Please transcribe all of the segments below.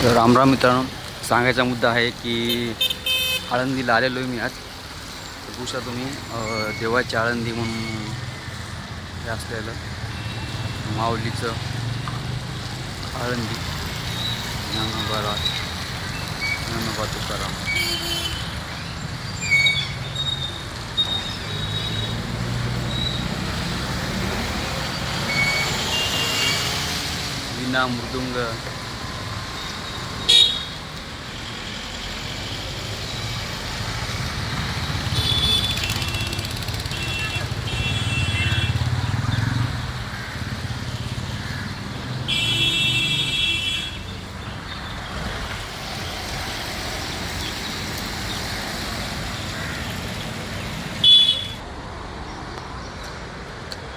तर रामराम मित्रांनो, सांगायचा मुद्दा आहे की आळंदीला आलेलो आहे मी आज. बघू तुम्ही देवाची आळंदी म्हणून हे असलेलं माऊलीचं आळंदी. ज्ञानोबा तुकाराम. विना मृदुंग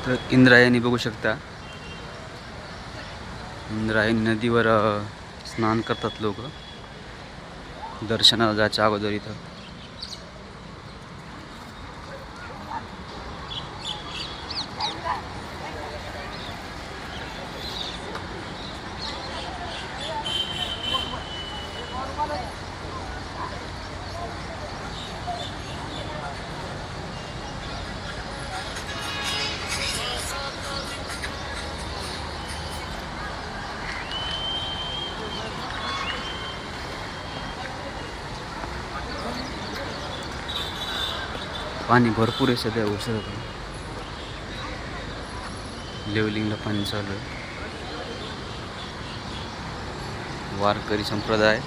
तर इंद्रायणी बघू शकता. इंद्रायणी नदीवर स्नान करतात लोक दर्शनाला जायच्या अगोदर इथं. पाणी भरपूर आहे सध्या ओसरत. लेवलिंगला पाणी चालू आहे. वारकरी संप्रदाय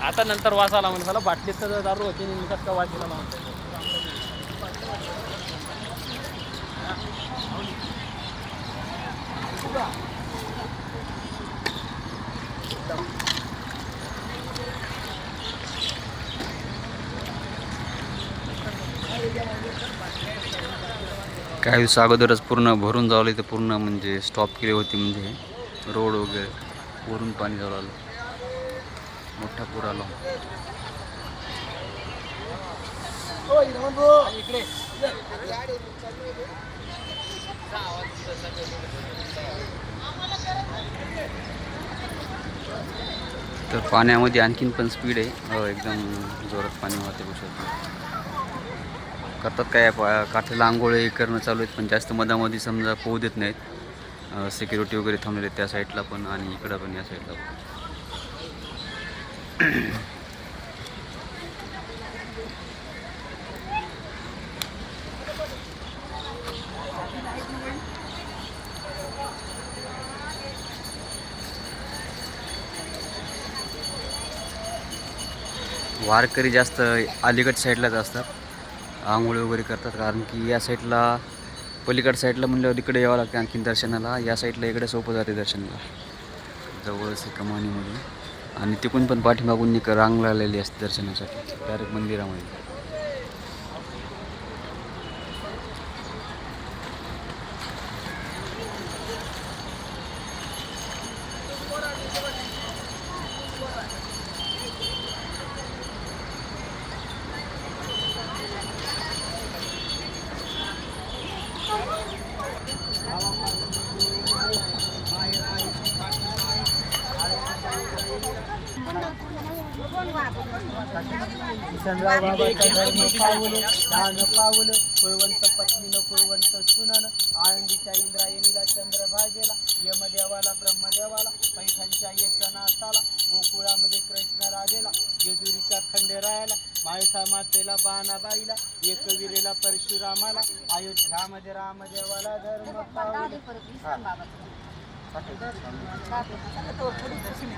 आता नंतर वास आला म्हणजे मला बाटलीत तर दारू होती निघत का वास दिला म्हणतो. काही दिवस अगोदरच पूर्ण भरून जावलं इथं. पूर्ण म्हणजे स्टॉप केली होती. म्हणजे रोड वगैरे वरून पाणी जाऊ लागलं. मोठा पूर आला. तर पाण्यामध्ये आणखीन पण स्पीड आहे. एकदम जोरात पाणी वाहते. करतात काय काठेला आंघोळी करणं चालू आहेत, पण जास्त मधामध्ये समजा पोहू देत नाहीत. सिक्युरिटी वगैरे थांबलेले त्या साईडला पण आणि इकडं पण, या साईडला पण. वारकरी जास्त अलीगड साईडलाच असतात. आंघोळी वगैरे करतात, कारण की या साईडला पलीकड साईडला म्हणल्यावर इकडे यावं लागतं आणखीन दर्शनाला. या साईडला इकडे सोपं जाते दर्शनाला, जवळच कमानीमधून. आणि तिकडून पण पाठीमागून रांग लागलेली असते दर्शनासाठी डायरेक्ट मंदिरामध्ये. किसनराव बाबाचा धर्म पावलं, दान पावलं, कुळवंत पत्नीनं कुळवंत सुनन, आळंदीच्या इंद्रायणीला चंद्र भाजेला, यमदेवाला ब्रह्मदेवाला, पैठणच्या एकनाथाला, गोकुळामध्ये कृष्ण राजेला, जेजुरीच्या खंडेरायाला, माळसा मातेला बाणाबाईला, एकविरेला परशुरामाला, अयोध्यामध्ये रामदेवाला धर्म पावलं.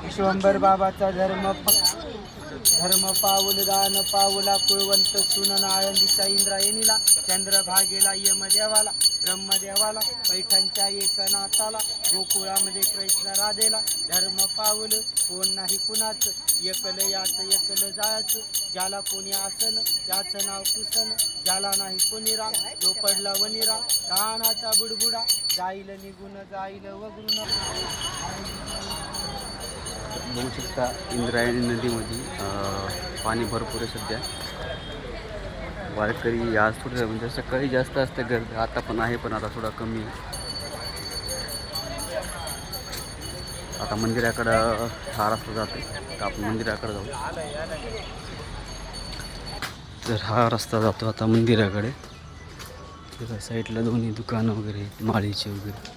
विश्वंभर बाबाचा धर्म पाऊल दान पाऊला कुळवंत सुनन आळंदीच्या इंद्रायणीला चंद्रभागेला यमदेवाला ब्रह्मदेवाला पैठणच्या एकनाथाला गोकुळामध्ये कृष्ण राधेला धर्म पाऊल कोण नाही कुणाच एकल याच एकल जायच ज्याला कोणी आसन त्याचं नाव कुसन ज्याला नाही कोणी राम तो पडला वनिरा प्राणाचा बुडबुडा जाईल निघून जाईल वगरून बघू शकता इंद्रायणी नदीमध्ये पाणी भरपूर आहे सध्या. वारकरी आज थोडं म्हणजे सकाळी जास्त असते गर्दी, आता पण आहे पण आता थोडा कमी आहे. आता मंदिराकडं हा रस्ता जातो तर आपण मंदिराकडे जाऊ. तर हा रस्ता जातो आता मंदिराकडे. त्या साईडला दोन्ही दुकानं वगैरे आहेत, माळीचे वगैरे.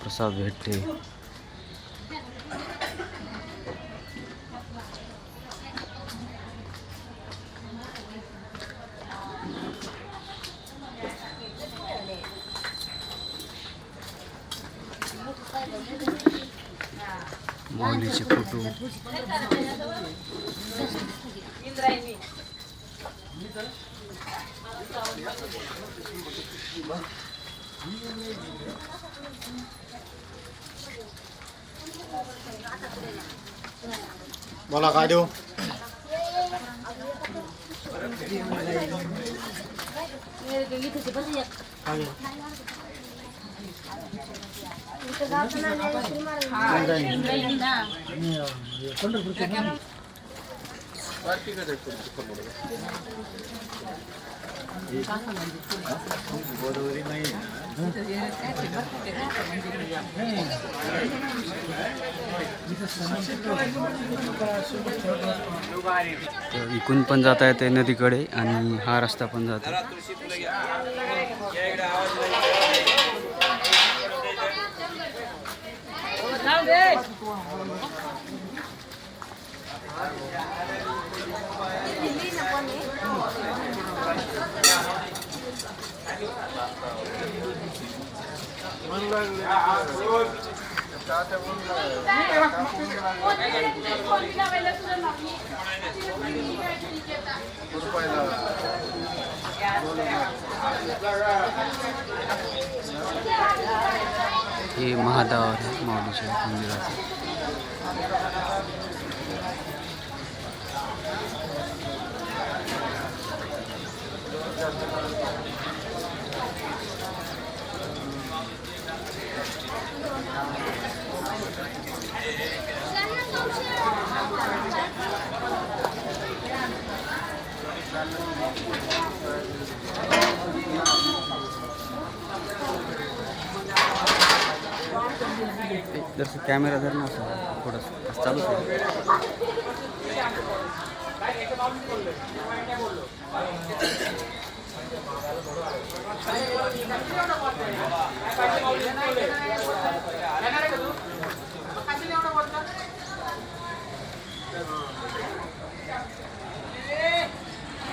प्रसाद भेटते. माऊलीचे फोटो. बोला काय देऊ तर इकडून पण जाता येते नदीकडे आणि हा रस्ता पण जातो. हे महाद्वार आहे माऊलीच्या मंदिराचं. जर कॅमेरा धर ना असं थोडंसं चालूच आहे.